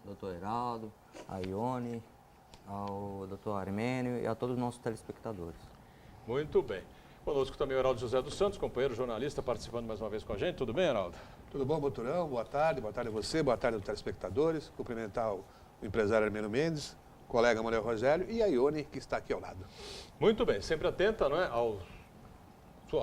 doutor Heraldo, a Ione, ao doutor Armênio e a todos os nossos telespectadores. Muito bem. Conosco também o Heraldo José dos Santos, companheiro jornalista, participando mais uma vez com a gente. Tudo bem, Heraldo? Tudo bom, Boturão? Boa tarde a você, boa tarde aos telespectadores. Cumprimentar o empresário Armênio Mendes, o colega Manuel Rogério e a Ione, que está aqui ao lado. Muito bem, sempre atenta, não é, à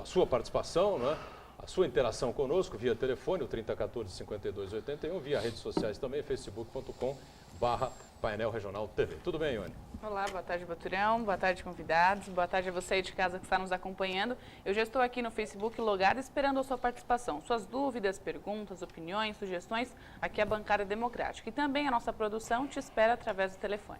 sua participação, não é? A sua interação conosco via telefone, o 3014-5281, via redes sociais também, facebook.com/Painel Regional TV. Tudo bem, Ione? Olá, boa tarde, Boturão, boa tarde, convidados, boa tarde a você aí de casa que está nos acompanhando. Eu já estou aqui no Facebook logado esperando a sua participação. Suas dúvidas, perguntas, opiniões, sugestões, aqui é a bancada democrática. E também a nossa produção te espera através do telefone.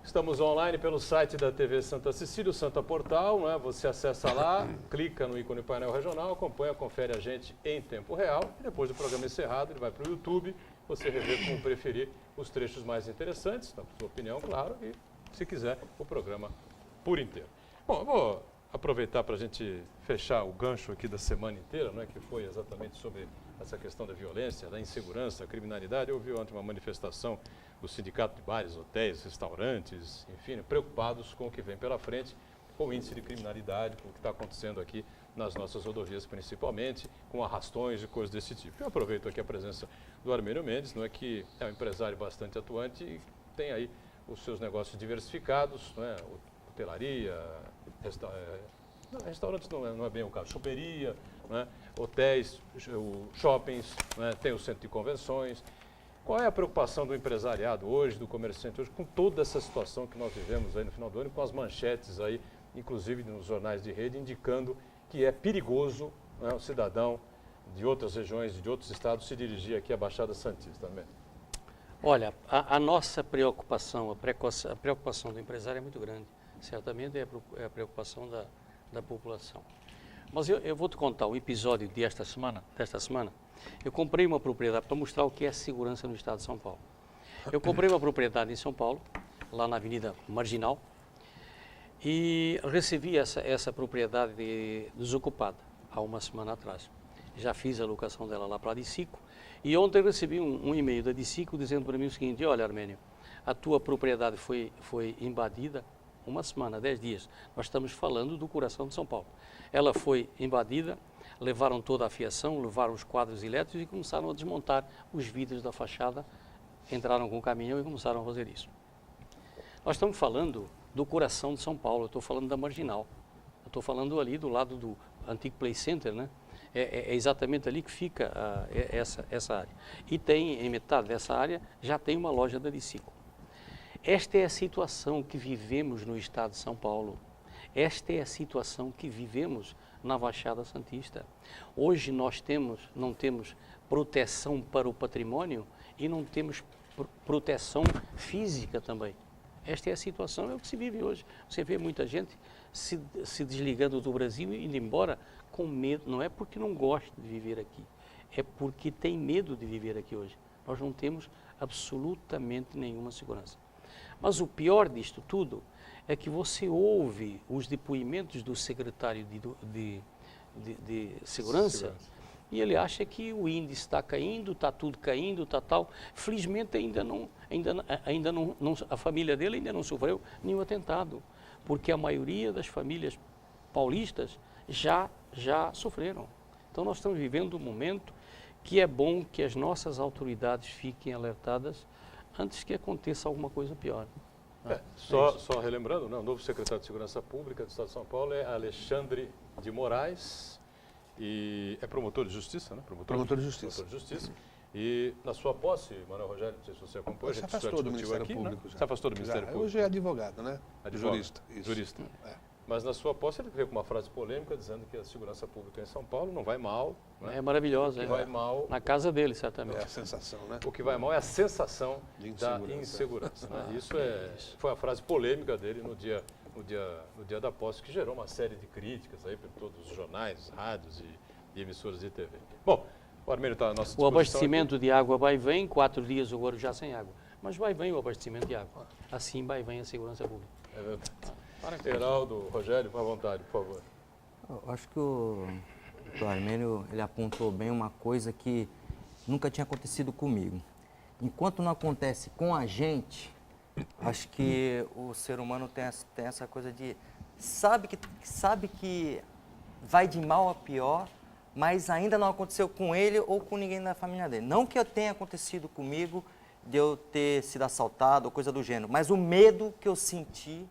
Estamos online pelo site da TV Santa Cecília, o Santa Portal, não é? Você acessa lá, clica no ícone Painel Regional, acompanha, confere a gente em tempo real. E depois do programa encerrado, ele vai para o YouTube, você revê como preferir os trechos mais interessantes, na sua opinião, claro, e, se quiser, o programa por inteiro. Bom, eu vou aproveitar para a gente fechar o gancho aqui da semana inteira, não é? Que foi exatamente sobre essa questão da violência, da insegurança, da criminalidade. Eu vi ontem uma manifestação do Sindicato de Bares, Hotéis, Restaurantes, enfim, preocupados com o que vem pela frente, com o índice de criminalidade, com o que está acontecendo aqui nas nossas rodovias principalmente, com arrastões e coisas desse tipo. Eu aproveito aqui a presença do Armênio Mendes, não é, que é um empresário bastante atuante e tem aí os seus negócios diversificados, não é, hotelaria, restaurantes não é bem o caso, choperia, não é, hotéis, shoppings, não é, tem o centro de convenções. Qual é a preocupação do empresariado hoje, do comerciante hoje, com toda essa situação que nós vivemos aí no final do ano, com as manchetes aí, inclusive nos jornais de rede, indicando que é perigoso, né, o cidadão de outras regiões, de outros estados, se dirigir aqui à Baixada Santista, né? Olha, a nossa preocupação, a preocupação do empresário é muito grande. Certamente é a preocupação da população. Mas eu vou te contar um episódio desta semana. Eu comprei uma propriedade para mostrar o que é segurança no estado de São Paulo. Eu comprei uma propriedade em São Paulo, lá na Avenida Marginal, e recebi essa propriedade desocupada há uma semana atrás. Já fiz a locação dela lá para a Dicico, e ontem recebi um e-mail da Dicico dizendo para mim o seguinte: olha, Armênio, a tua propriedade foi invadida uma semana, 10 dias. Nós estamos falando do coração de São Paulo. Ela foi invadida, levaram toda a fiação, levaram os quadros elétricos e começaram a desmontar os vidros da fachada, entraram com o caminhão e começaram a fazer isso. Nós estamos falando do coração de São Paulo, eu estou falando da Marginal. Eu estou falando ali do lado do antigo Play Center, né? É exatamente ali que fica essa área. E em metade dessa área já tem uma loja da Dicico. Esta é a situação que vivemos no estado de São Paulo. Esta é a situação que vivemos na Baixada Santista. Hoje nós não temos proteção para o patrimônio e não temos proteção física também. Esta é a situação, é o que se vive hoje. Você vê muita gente se desligando do Brasil e indo embora com medo. Não é porque não gosta de viver aqui, é porque tem medo de viver aqui hoje. Nós não temos absolutamente nenhuma segurança. Mas o pior disto tudo é que você ouve os depoimentos do secretário de Segurança e ele acha que o índice está caindo, está tudo caindo, está tal. Felizmente a família dele ainda não sofreu nenhum atentado, porque a maioria das famílias paulistas já sofreram. Então nós estamos vivendo um momento que é bom que as nossas autoridades fiquem alertadas antes que aconteça alguma coisa pior. Só relembrando, né, o novo secretário de Segurança Pública do Estado de São Paulo é Alexandre de Moraes e é promotor de justiça, né? Promotor de justiça. E na sua posse, Manuel Rogério, não sei se você acompanha, se afastou do Ministério Público. Se afastou do Ministério Público. Hoje é advogado, né? Jurista. Isso. Jurista. Mas na sua posse ele veio com uma frase polêmica dizendo que a segurança pública em São Paulo não vai mal. Né? É maravilhosa. O que vai mal, na casa dele, certamente. É a sensação, né? O que vai mal é a sensação da insegurança. Né? Isso foi a frase polêmica dele no dia da posse, que gerou uma série de críticas aí por todos os jornais, rádios e emissoras de TV. Bom, o Armênio está à nossa disposição. O abastecimento de água vai e vem, 4 dias o Guarujá sem água. Mas vai e vem o abastecimento de água. Assim vai e vem a segurança pública. É verdade. Heraldo, Rogério, à vontade, por favor. Eu acho que o Armênio ele apontou bem uma coisa que nunca tinha acontecido comigo. enquanto não acontece com a gente, acho que o ser humano tem essa coisa de sabe que vai de mal a pior, mas ainda não aconteceu com ele ou com ninguém da família dele. Não que tenha acontecido comigo de eu ter sido assaltado ou coisa do gênero, mas o medo que eu senti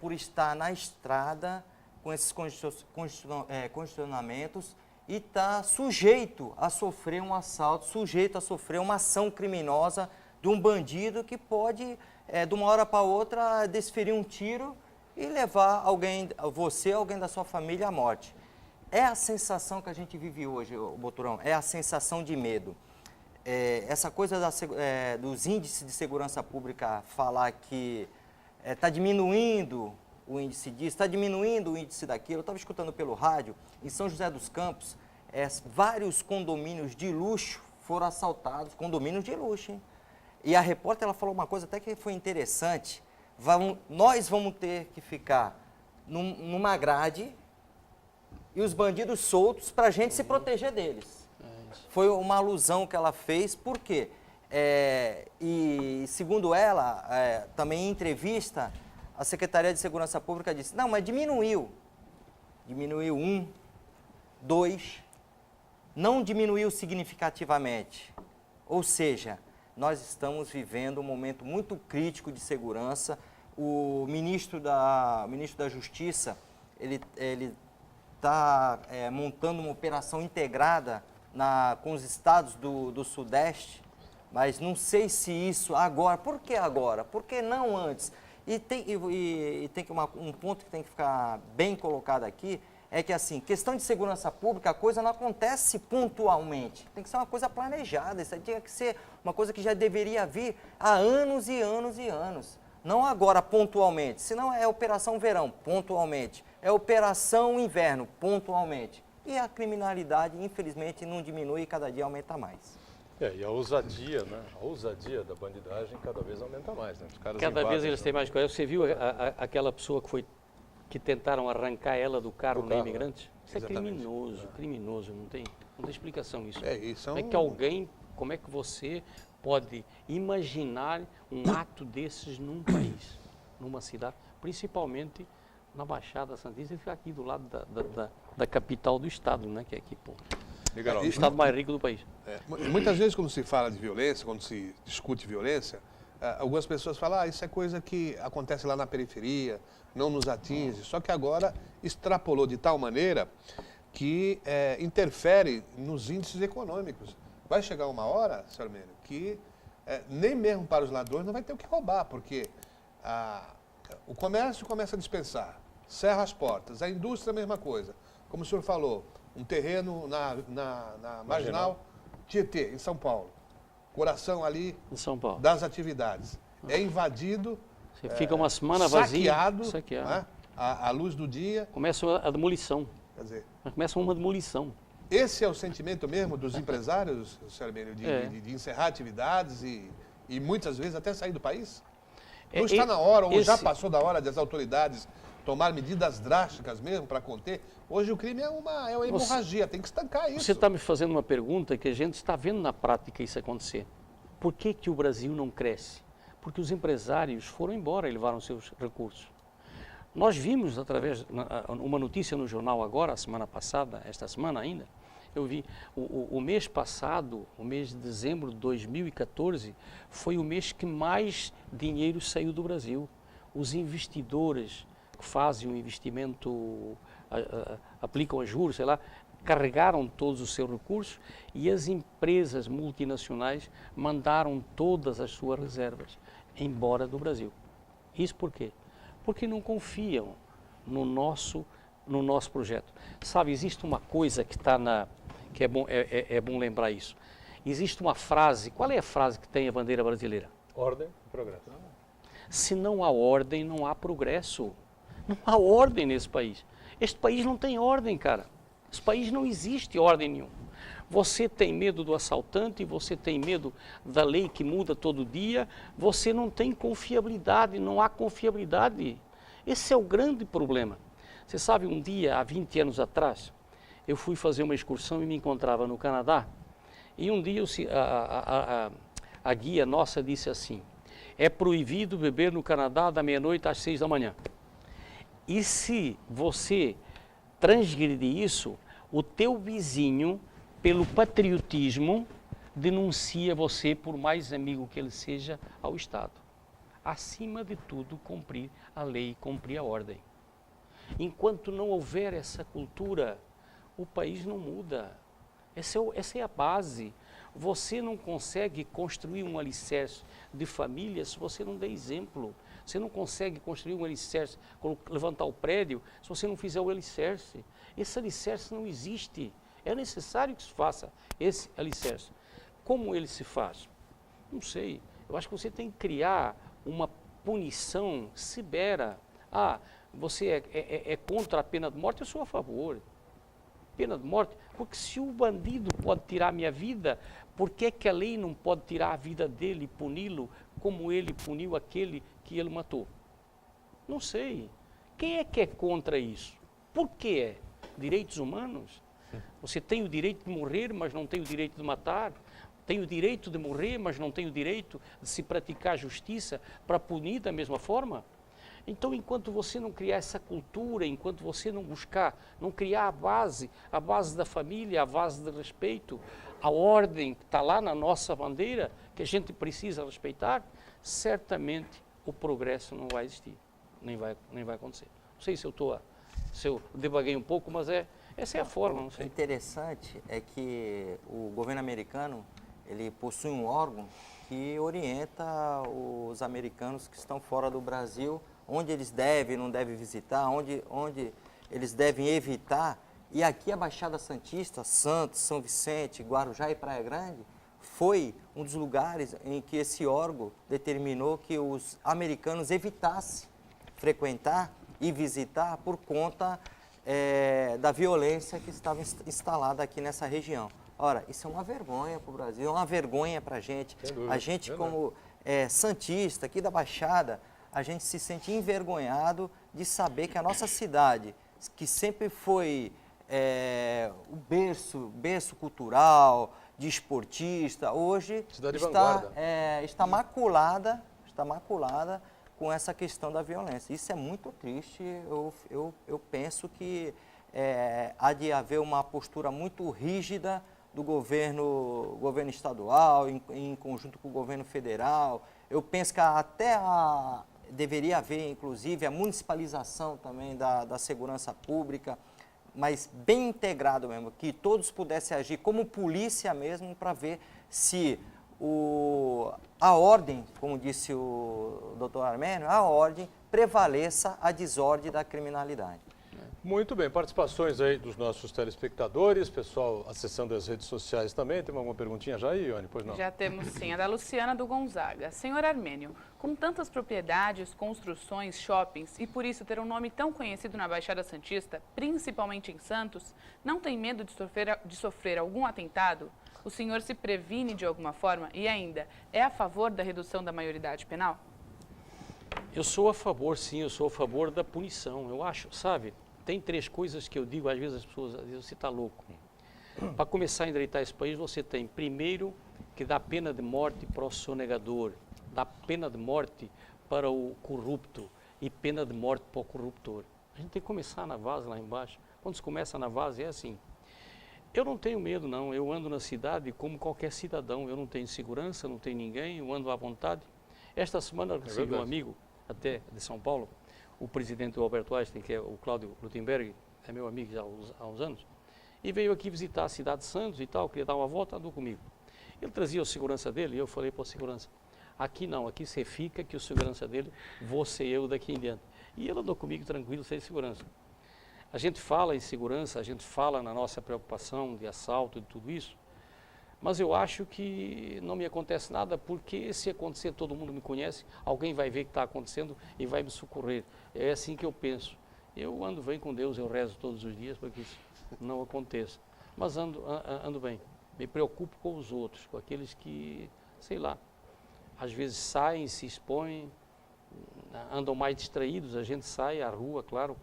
por estar na estrada com esses condicionamentos e estar sujeito a sofrer um assalto, sujeito a sofrer uma ação criminosa de um bandido que pode, de uma hora para outra, desferir um tiro e levar alguém da sua família à morte. É a sensação que a gente vive hoje, Boturão, é a sensação de medo. Essa coisa dos índices de segurança pública falar que está diminuindo o índice disso, está diminuindo o índice daquilo. Eu estava escutando pelo rádio, em São José dos Campos, vários condomínios de luxo foram assaltados, condomínios de luxo, hein? E a repórter ela falou uma coisa até que foi interessante, nós vamos ter que ficar numa grade e os bandidos soltos para a gente se proteger deles. Foi uma alusão que ela fez, por quê? E segundo ela, também em entrevista, a Secretaria de Segurança Pública disse, não, mas diminuiu. Diminuiu 1, 2, não diminuiu significativamente. Ou seja, nós estamos vivendo um momento muito crítico de segurança. O ministro da Justiça, ele está montando uma operação integrada com os estados do Sudeste, mas não sei se isso agora. Por que agora? Por que não antes? E tem um ponto que tem que ficar bem colocado aqui, é que assim, questão de segurança pública, a coisa não acontece pontualmente, tem que ser uma coisa planejada, isso aí tinha que ser uma coisa que já deveria vir há anos e anos e anos, não agora pontualmente, senão é operação verão, pontualmente, é operação inverno, pontualmente, e a criminalidade, infelizmente, não diminui e cada dia aumenta mais. E a ousadia, né? A ousadia da bandidagem cada vez aumenta mais, né? Os caras cada invadem, vez eles têm mais coisa. Você viu aquela pessoa que tentaram arrancar ela do carro na imigrante? Isso Exatamente. é criminoso, não tem explicação isso. Isso Como é que você pode imaginar um ato desses num país, numa cidade, principalmente na Baixada Santista, e ficar aqui do lado da capital do estado, né? Que é aqui, pô. O estado mais rico do país. Muitas vezes, quando se fala de violência, quando se discute violência, algumas pessoas falam, isso é coisa que acontece lá na periferia, não nos atinge. Só que agora extrapolou de tal maneira que interfere nos índices econômicos. Vai chegar uma hora, senhor Mênio, que nem mesmo para os ladrões não vai ter o que roubar, porque o comércio começa a dispensar, cerra as portas, a indústria a mesma coisa. Como o senhor falou, um terreno na Marginal Tietê, em São Paulo. Coração ali Em São Paulo. das atividades. É invadido, Você fica uma semana vazio. saqueado. Né? À luz do dia. Começa a demolição. Quer dizer, Começa uma demolição. esse é o sentimento mesmo dos empresários, senhor Mênio, de encerrar atividades e muitas vezes até sair do país? Não está na hora, ou já passou da hora das autoridades tomar medidas drásticas mesmo para conter? Hoje o crime é uma hemorragia, tem que estancar isso. Você está me fazendo uma pergunta que a gente está vendo na prática isso acontecer. Por que o Brasil não cresce? Porque os empresários foram embora e levaram seus recursos. Nós vimos através uma notícia no jornal agora, a semana passada, esta semana ainda, eu vi o mês passado, o mês de dezembro de 2014, foi o mês que mais dinheiro saiu do Brasil. Os investidores que fazem um investimento, aplicam a juros, sei lá, carregaram todos os seus recursos e as empresas multinacionais mandaram todas as suas reservas embora do Brasil. Isso por quê? Porque não confiam no nosso projeto. Sabe, existe uma coisa que está que é bom lembrar isso. Existe uma frase, qual é a frase que tem a bandeira brasileira? Ordem e progresso. Se não há ordem, não há progresso. Não há ordem nesse país. Este país não tem ordem, cara. Esse país não existe ordem nenhuma. Você tem medo do assaltante, você tem medo da lei que muda todo dia, você não tem confiabilidade, não há confiabilidade. Esse é o grande problema. Você sabe, um dia, há 20 anos atrás, eu fui fazer uma excursão e me encontrava no Canadá, e um dia a guia nossa disse assim: é proibido beber no Canadá da meia-noite às 6 da manhã. E se você transgredir isso, o teu vizinho, pelo patriotismo, denuncia você, por mais amigo que ele seja, ao Estado. Acima de tudo, cumprir a lei, cumprir a ordem. Enquanto não houver essa cultura, o país não muda. Essa é a base. Você não consegue construir um alicerce de família se você não der exemplo. Você não consegue construir um alicerce, levantar o prédio, se você não fizer o alicerce. Esse alicerce não existe. É necessário que se faça esse alicerce. Como ele se faz? Não sei. Eu acho que você tem que criar uma punição severa. Ah, você é contra a pena de morte? Eu sou a favor. Pena de morte? Porque se o bandido pode tirar a minha vida, por que que a lei não pode tirar a vida dele e puni-lo como ele puniu aquele que ele matou? Não sei. Quem é que é contra isso? Por que é? Direitos humanos? Você tem o direito de morrer, mas não tem o direito de matar. Tem o direito de morrer, mas não tem o direito de se praticar justiça para punir da mesma forma? Então, enquanto você não criar essa cultura, enquanto você não buscar, não criar a base da família, a base de respeito, a ordem que está lá na nossa bandeira, que a gente precisa respeitar, certamente o progresso não vai existir, nem vai acontecer. Não sei se eu devaguei um pouco, mas essa é a forma, não O sei. interessante é que o governo americano, ele possui um órgão que orienta os americanos que estão fora do Brasil, onde eles devem e não devem visitar, onde eles devem evitar. E aqui a Baixada Santista, Santos, São Vicente, Guarujá e Praia Grande, foi um dos lugares em que esse órgão determinou que os americanos evitassem frequentar e visitar por conta da violência que estava instalada aqui nessa região. Ora, isso é uma vergonha para o Brasil, é uma vergonha para a gente. Sem dúvida, A gente, verdade. como santista aqui da Baixada, a gente se sente envergonhado de saber que a nossa cidade, que sempre foi o berço cultural, de esportista, hoje Cidade de vanguarda. está maculada com essa questão da violência. Isso é muito triste. Eu penso que há de haver uma postura muito rígida do governo estadual, em conjunto com o governo federal. Eu penso que deveria haver, inclusive, a municipalização também da segurança pública, mas bem integrado mesmo, que todos pudessem agir como polícia mesmo para ver se a ordem, como disse o doutor Armênio, a ordem prevaleça a desordem da criminalidade. Muito bem, participações aí dos nossos telespectadores, pessoal acessando as redes sociais também. Tem alguma perguntinha já aí, Ione? Pois não? Já temos sim, a da Luciana do Gonzaga. Senhor Armênio, com tantas propriedades, construções, shoppings e por isso ter um nome tão conhecido na Baixada Santista, principalmente em Santos, não tem medo de sofrer algum atentado? O senhor se previne de alguma forma e ainda é a favor da redução da maioridade penal? Eu sou a favor, sim, eu sou a favor da punição. Eu acho, sabe, tem 3 coisas que eu digo, às vezes as pessoas dizem, você está louco. Para começar a endireitar esse país, você tem, primeiro, que dá pena de morte para o sonegador, dá pena de morte para o corrupto e pena de morte para o corruptor. A gente tem que começar na base lá embaixo. Quando se começa na base, é assim. Eu não tenho medo, não. Eu ando na cidade como qualquer cidadão. Eu não tenho segurança, não tenho ninguém, eu ando à vontade. Esta semana eu recebi um amigo, até de São Paulo, o presidente do Alberto Einstein, que é o Cláudio Lutemberg, é meu amigo já há uns anos, e veio aqui visitar a cidade de Santos e tal, queria dar uma volta, andou comigo. Ele trazia a segurança dele e eu falei para a segurança, aqui não, aqui você fica, que o segurança dele vou ser eu daqui em diante. E ele andou comigo tranquilo, sem segurança. A gente fala em segurança, a gente fala na nossa preocupação de assalto, de tudo isso, mas eu acho que não me acontece nada, porque se acontecer, todo mundo me conhece, alguém vai ver o que está acontecendo e vai me socorrer. É assim que eu penso. Eu ando bem com Deus, eu rezo todos os dias para que isso não aconteça. Mas ando bem. Me preocupo com os outros, com aqueles que, sei lá, às vezes saem, se expõem, andam mais distraídos, a gente sai à rua, claro,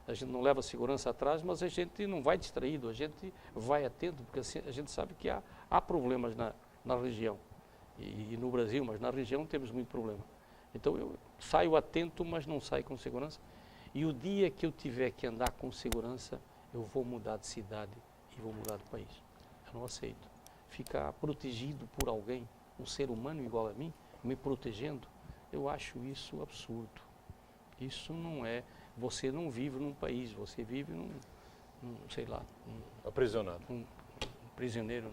a gente não leva segurança atrás, mas a gente não vai distraído, a gente vai atento, porque assim, a gente sabe que há problemas na região. e no Brasil, mas na região temos muito problema. Então eu saio atento, mas não saio com segurança. E o dia que eu tiver que andar com segurança, eu vou mudar de cidade e vou mudar de país. Eu não aceito. Ficar protegido por alguém, um ser humano igual a mim, me protegendo, eu acho isso absurdo. Isso não é... Você não vive num país, você vive sei lá, Aprisionado. um prisioneiro.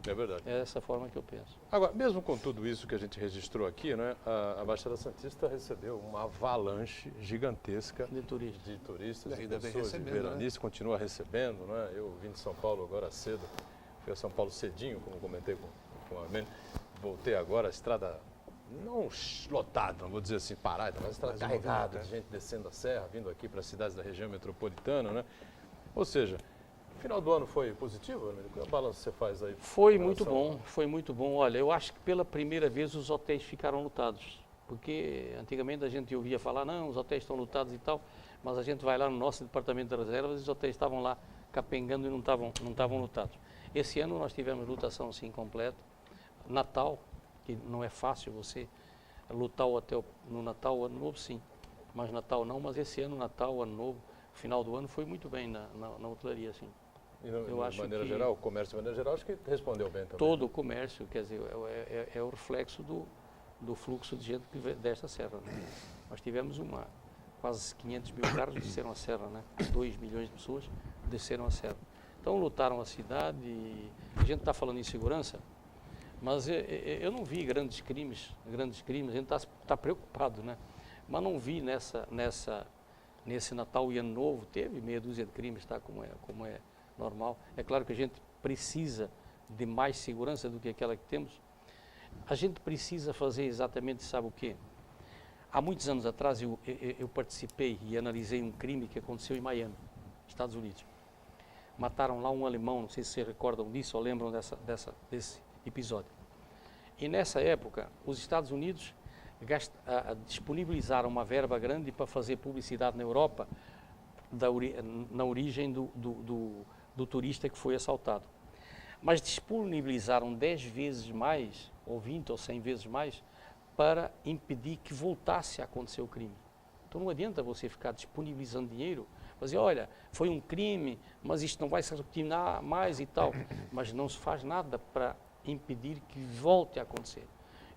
É verdade. É dessa forma que eu penso. Agora, mesmo com tudo isso que a gente registrou aqui, né, a Baixada Santista recebeu uma avalanche gigantesca De turista. de turistas, E de ainda vem pessoas, de recebendo, né? veranistas, continua recebendo. Né? Eu vim de São Paulo agora cedo, fui a São Paulo cedinho, como comentei com a Armênio. Voltei agora, a estrada não lotada, não vou dizer assim parada, mas a estrada carregada de gente descendo a serra, vindo aqui para as cidades da região metropolitana. Né? Ou seja, o final do ano foi positivo, Armênio? Qual balanço você faz aí? Foi em muito relação bom, foi muito bom. Olha, eu acho que pela primeira vez os hotéis ficaram lotados. Porque antigamente a gente ouvia falar, não, os hotéis estão lotados e tal, mas a gente vai lá no nosso departamento de reservas e os hotéis estavam lá capengando e não estavam lotados. Esse ano nós tivemos lotação assim completa. Natal, que não é fácil você lotar o hotel no Natal, Ano Novo, sim. Mas Natal não, mas esse ano, Natal, Ano Novo, final do ano, foi muito bem na hotelaria, assim. E Eu de acho maneira que- geral, o comércio de maneira geral, acho que respondeu bem também. Todo o comércio, quer dizer, é o reflexo do fluxo de gente que desce a serra. Né? Nós tivemos quase 500 mil carros desceram a serra, né? 2 milhões de pessoas desceram a serra. Então lutaram a cidade e a gente está falando em segurança, mas eu não vi grandes crimes, a gente está preocupado, né? Mas não vi nesse Natal e Ano Novo, teve meia dúzia de crimes, tá? Como é normal. É claro que a gente precisa de mais segurança do que aquela que temos. A gente precisa fazer exatamente, sabe o quê? Há muitos anos atrás eu participei e analisei um crime que aconteceu em Miami, Estados Unidos. Mataram lá um alemão, não sei se vocês recordam disso ou lembram desse episódio. E nessa época, os Estados Unidos disponibilizaram uma verba grande para fazer publicidade na Europa na origem do turista que foi assaltado. Mas disponibilizaram 10 vezes mais, ou 20 ou 100 vezes mais, para impedir que voltasse a acontecer o crime. Então não adianta você ficar disponibilizando dinheiro, dizer, olha, foi um crime, mas isto não vai se repetir mais e tal, mas não se faz nada para impedir que volte a acontecer.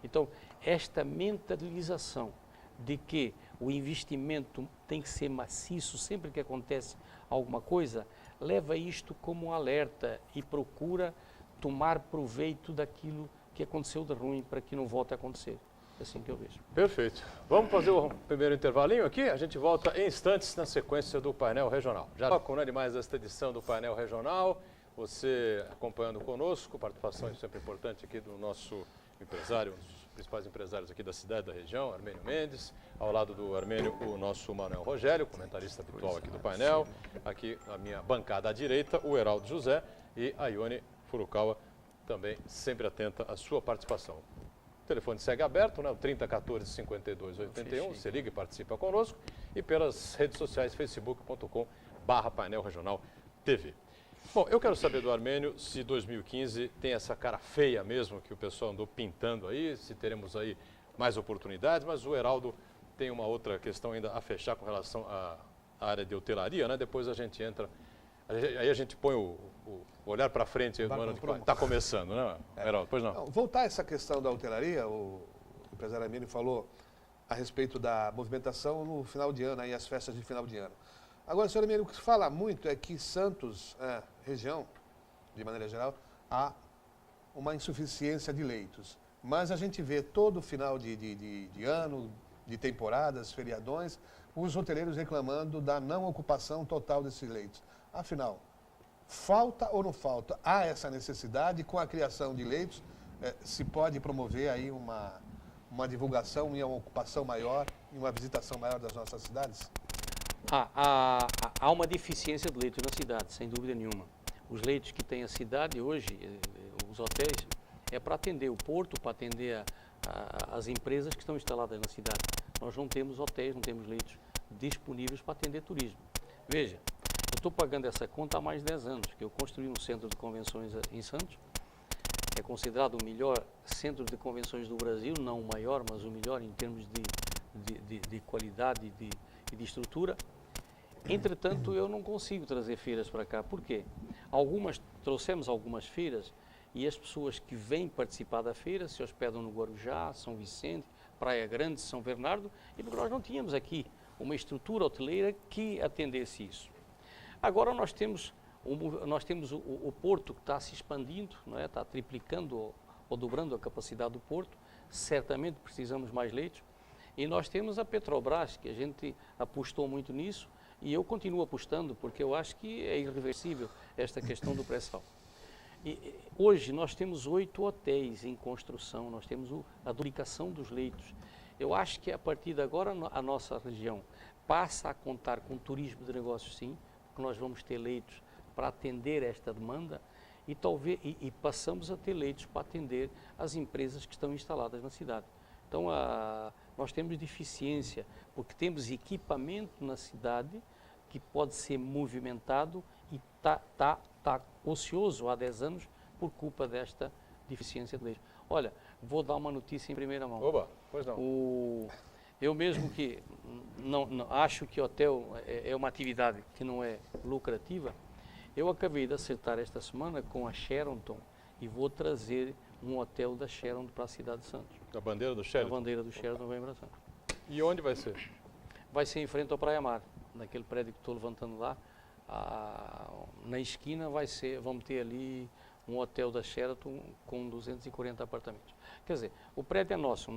Então, esta mentalização de que o investimento tem que ser maciço sempre que acontece alguma coisa, leva isto como um alerta e procura tomar proveito daquilo que aconteceu de ruim para que não volte a acontecer. É assim que eu vejo. Perfeito. Vamos fazer o primeiro intervalinho aqui? A gente volta em instantes na sequência do painel regional. Já com demais esta edição do painel regional, você acompanhando conosco, participação sempre importante aqui do nosso empresário, um dos principais empresários aqui da cidade, da região, Armênio Mendes. Ao lado do Armênio, o nosso Manuel Rogério, comentarista habitual aqui do painel. Aqui na minha bancada à direita, o Heraldo José e a Ione Furukawa, também sempre atenta à sua participação. O telefone segue aberto, né? O 3014 5281. Você liga e participa conosco. E pelas redes sociais, facebook.com/painel regional TV. Bom, eu quero saber do Armênio se 2015 tem essa cara feia mesmo que o pessoal andou pintando aí, se teremos aí mais oportunidades, mas o Heraldo tem uma outra questão ainda a fechar com relação à área de hotelaria, né? Depois a gente entra, aí a gente põe o olhar para frente no ano que está começando, né, Heraldo? Pois não. Não, voltar a essa questão da hotelaria, o empresário Armênio falou a respeito da movimentação no final de ano, aí as festas de final de ano. Agora, senhor Armênio, o que se fala muito é que Santos, região, de maneira geral, há uma insuficiência de leitos. Mas a gente vê todo final de ano, de temporadas, feriadões, os hoteleiros reclamando da não ocupação total desses leitos. Afinal, falta ou não falta? Há essa necessidade, com a criação de leitos, se pode promover aí uma divulgação e uma ocupação maior e uma visitação maior das nossas cidades? Há uma deficiência de leitos na cidade, sem dúvida nenhuma. Os leitos que tem a cidade hoje, os hotéis, é para atender o porto, para atender as empresas que estão instaladas na cidade. Nós não temos hotéis, não temos leitos disponíveis para atender turismo. Veja, eu estou pagando essa conta há mais de 10 anos, que eu construí um centro de convenções em Santos, é considerado o melhor centro de convenções do Brasil, não o maior, mas o melhor em termos de qualidade e de estrutura. Entretanto, eu não consigo trazer feiras para cá. Por quê? Trouxemos algumas feiras e as pessoas que vêm participar da feira se hospedam no Guarujá, São Vicente, Praia Grande, São Bernardo, e porque nós não tínhamos aqui uma estrutura hoteleira que atendesse isso. Agora nós temos o porto que está se expandindo, não é? Está triplicando ou dobrando a capacidade do porto, certamente precisamos mais leitos, e nós temos a Petrobras, que a gente apostou muito nisso, e eu continuo apostando, porque eu acho que é irreversível esta questão do pré-sal. E hoje nós temos 8 hotéis em construção, nós temos a duplicação dos leitos. Eu acho que a partir de agora a nossa região passa a contar com turismo de negócios, sim, porque nós vamos ter leitos para atender esta demanda e talvez passamos a ter leitos para atender as empresas que estão instaladas na cidade. Então nós temos deficiência porque temos equipamento na cidade que pode ser movimentado e está ocioso há 10 anos por culpa desta deficiência de leite. Olha, vou dar uma notícia em primeira mão. Oba, pois não. Eu mesmo que não acho que hotel é uma atividade que não é lucrativa, eu acabei de acertar esta semana com a Sheraton e vou trazer um hotel da Sheraton para a cidade de Santos. A bandeira do A Sheraton. bandeira do Sheraton vem para Santos. E onde vai ser? Vai ser em frente ao Praia Mar, naquele prédio que estou levantando lá. Na esquina vamos ter ali um hotel da Sheraton com 240 apartamentos. Quer dizer, o prédio é nosso,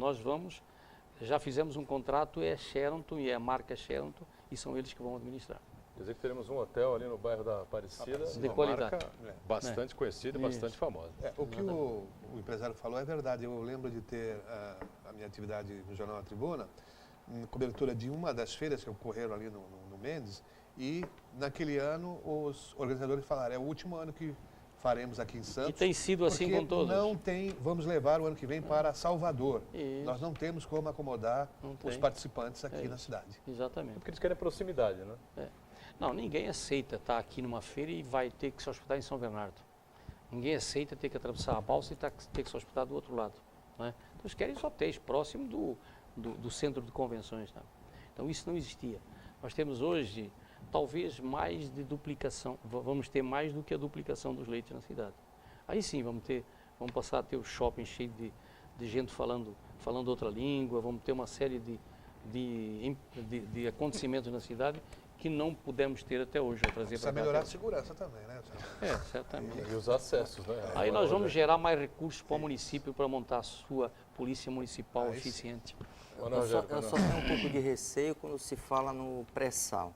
já fizemos um contrato, é a Sheraton e é a marca Sheraton e são eles que vão administrar. Quer dizer que teremos um hotel ali no bairro da Aparecida, De uma qualidade. marca bastante conhecida e bastante famosa. O que o empresário falou é verdade. Eu lembro de ter a minha atividade no Jornal A Tribuna, cobertura de uma das feiras que ocorreram ali no Mendes, e naquele ano os organizadores falaram, é o último ano que faremos aqui em Santos. E tem sido assim porque com todos. não tem, vamos levar o ano que vem para Salvador. Isso. Nós não temos como acomodar Não os tem. participantes aqui É na isso. cidade. Exatamente. Porque eles querem proximidade, né? Não, ninguém aceita estar aqui numa feira e vai ter que se hospedar em São Bernardo. Ninguém aceita ter que atravessar a balsa e ter que se hospedar do outro lado. Não é? Então eles querem só hotéis próximo do centro de convenções. Tá? Então isso não existia. Nós temos hoje talvez mais de duplicação, vamos ter mais do que a duplicação dos leitos na cidade. Aí sim vamos passar a ter o shopping cheio de gente falando outra língua, vamos ter uma série de acontecimentos na cidade que não pudemos ter até hoje. A trazer Precisa para cá. melhorar a segurança também, né? Certamente. E os acessos, né? Aí nós vamos gerar mais recursos para o município para montar a sua polícia municipal eficiente. Eu só tenho um pouco de receio quando se fala no pré-sal,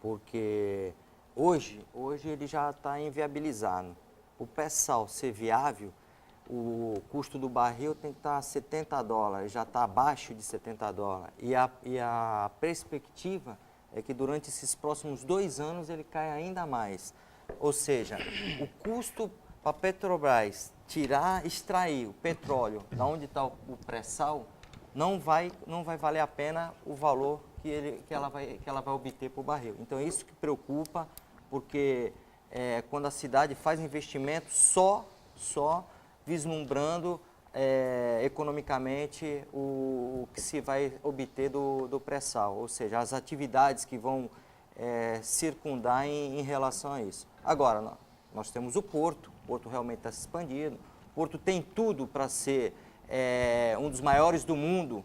porque hoje ele já está inviabilizado. O pré-sal ser viável, o custo do barril tem que estar $70, já está abaixo de $70. E a perspectiva é que durante esses próximos 2 anos ele cai ainda mais. Ou seja, o custo para a Petrobras extrair o petróleo da onde está o pré-sal, não vai valer a pena o valor que ela vai obter por barril. Então é isso que preocupa, porque quando a cidade faz investimento só vislumbrando economicamente o que se vai obter do pré-sal, ou seja, as atividades que vão circundar em relação a isso. Agora, nós temos o porto realmente está se expandindo, o porto tem tudo para ser um dos maiores do mundo,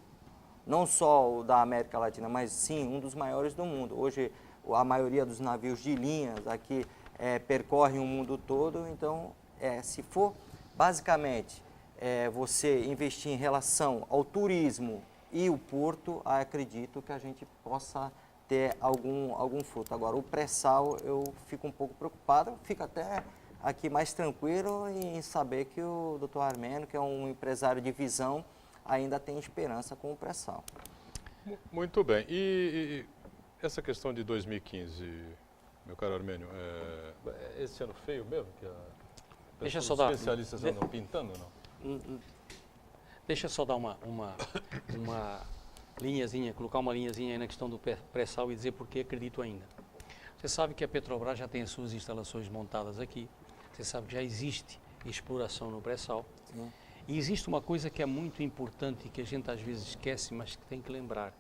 não só o da América Latina, mas sim um dos maiores do mundo. Hoje, a maioria dos navios de linhas aqui percorrem o mundo todo, então, se for basicamente você investir em relação ao turismo e o porto, acredito que a gente possa ter algum fruto. Agora, o pré-sal, eu fico um pouco preocupado, fico até aqui mais tranquilo em saber que o Dr. Armênio, que é um empresário de visão, ainda tem esperança com o pré-sal. Muito bem. E essa questão de 2015, meu caro Armênio, esse ano feio mesmo? Que Deixa os só dar- especialistas andam pintando, não? Deixa eu só dar uma linhazinha, colocar uma linhazinha aí na questão do pré-sal e dizer por que acredito ainda. Você sabe que a Petrobras já tem as suas instalações montadas aqui. Você sabe que já existe exploração no pré-sal. Sim. E existe uma coisa que é muito importante e que a gente às vezes esquece, mas que tem que lembrar.